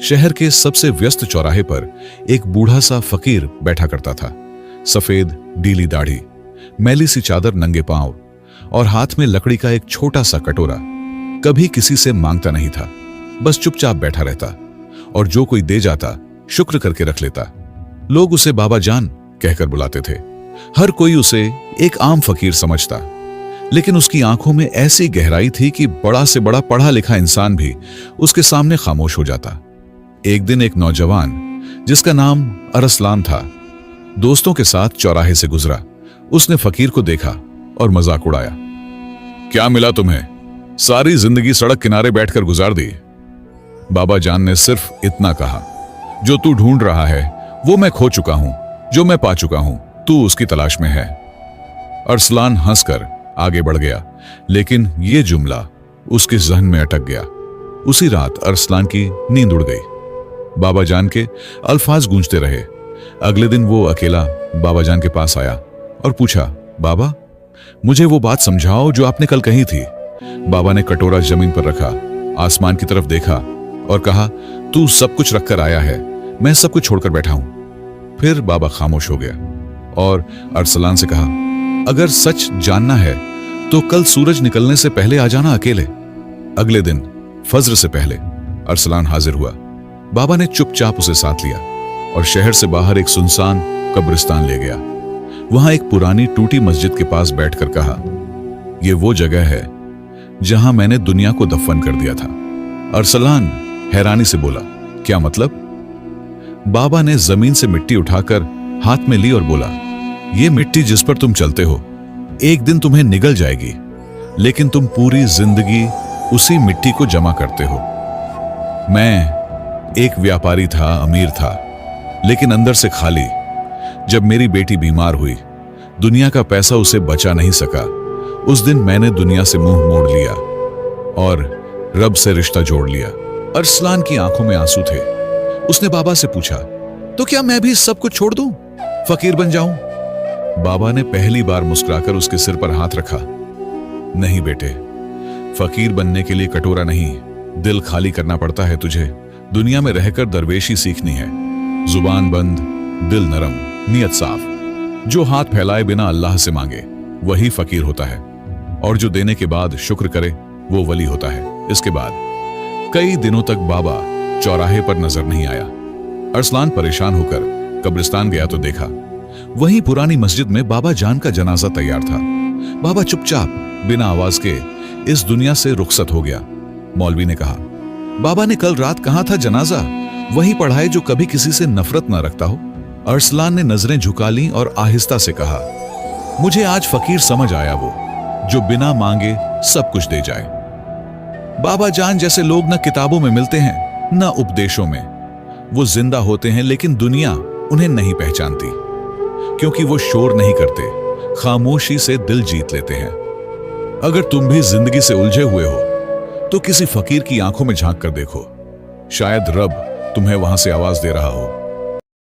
शहर के सबसे व्यस्त चौराहे पर एक बूढ़ा सा फकीर बैठा करता था। सफेद ढीली दाढ़ी, मैली सी चादर नंगे पांव और हाथ में लकड़ी का एक छोटा सा कटोरा। कभी किसी से मांगता नहीं था, बस चुपचाप बैठा रहता और जो कोई दे जाता शुक्र करके रख लेता। लोग उसे बाबा जान कहकर बुलाते थे। हर कोई उसे एक आम फकीर समझता, लेकिन उसकी आंखों में ऐसी गहराई थी कि बड़ा से बड़ा पढ़ा लिखा इंसान भी उसके सामने खामोश हो जाता। एक दिन एक नौजवान जिसका नाम अरसलान था, दोस्तों के साथ चौराहे से गुजरा। उसने फकीर को देखा और मजाक उड़ाया। क्या मिला तुम्हें? सारी जिंदगी सड़क किनारे बैठकर गुजार दी। बाबा जान ने सिर्फ इतना कहा, जो तू ढूंढ रहा है वो मैं खो चुका हूं, जो मैं पा चुका हूं तू उसकी तलाश में है। अरसलान हंसकर आगे बढ़ गया, लेकिन यह जुमला उसके जहन में अटक गया। उसी रात अरसलान की नींद उड़ गई। बाबा जान के अल्फाज गूंजते रहे। अगले दिन वो अकेला बाबा जान के पास आया और पूछा, बाबा मुझे वो बात समझाओ जो आपने कल कही थी। बाबा ने कटोरा जमीन पर रखा, आसमान की तरफ देखा और कहा, तू सब कुछ रखकर आया है, मैं सब कुछ छोड़कर बैठा हूं। फिर बाबा खामोश हो गया और अरसलान से कहा, अगर सच जानना है तो कल सूरज निकलने से पहले आ जाना अकेले। अगले दिन फज्र से पहले अरसलान हाजिर हुआ। बाबा ने चुपचाप उसे साथ लिया और शहर से बाहर एक सुनसान कब्रिस्तान ले गया। वहां एक पुरानी टूटी मस्जिद के पास बैठकर कहा, यह वो जगह है जहां मैंने दुनिया को दफन कर दिया था। अरसलान हैरानी से बोला, क्या मतलब? बाबा ने जमीन से मिट्टी उठाकर हाथ में ली और बोला, यह मिट्टी जिस पर तुम चलते हो एक दिन तुम्हें निगल जाएगी, लेकिन तुम पूरी जिंदगी उसी मिट्टी को जमा करते हो। मैं एक व्यापारी था, अमीर था, लेकिन अंदर से खाली। जब मेरी बेटी बीमार हुई, दुनिया का पैसा उसे बचा नहीं सका। उस दिन मैंने दुनिया से मुंह मोड़ लिया और रब से रिश्ता जोड़ लिया। अरसलान की आंखों में आंसू थे। उसने बाबा से पूछा, तो क्या मैं भी सब कुछ छोड़ दूं, फकीर बन जाऊं? बाबा ने पहली बार मुस्कुराकर उसके सिर पर हाथ रखा। नहीं बेटे, फकीर बनने के लिए कटोरा नहीं, दिल खाली करना पड़ता है तुझे। दुनिया में रहकर दरवेशी सीखनी है। जुबान बंद, दिल नरम, नियत साफ। जो हाथ फैलाए बिना अल्लाह से मांगे वही फकीर होता है, और जो देने के बाद शुक्र करे वो वली होता है। इसके बाद कई दिनों तक बाबा चौराहे पर नजर नहीं आया। अरसलान परेशान होकर कब्रिस्तान गया तो देखा वहीं पुरानी मस्जिद में बाबा जान का जनाजा तैयार था। बाबा चुपचाप बिना आवाज के इस दुनिया से रुखसत हो गया। मौलवी ने कहा, बाबा ने कल रात कहा था जनाजा वही पढ़ाए जो कभी किसी से नफरत ना रखता हो। अरसलान ने नजरें झुका ली और आहिस्ता से कहा, मुझे आज फकीर समझ आया, वो जो बिना मांगे सब कुछ दे जाए। बाबा जान जैसे लोग न किताबों में मिलते हैं न उपदेशों में। वो जिंदा होते हैं लेकिन दुनिया उन्हें नहीं पहचानती, क्योंकि वो शोर नहीं करते, खामोशी से दिल जीत लेते हैं। अगर तुम भी जिंदगी से उलझे हुए हो तो किसी फकीर की आंखों में झांक कर देखो, शायद रब तुम्हें वहां से आवाज दे रहा हो।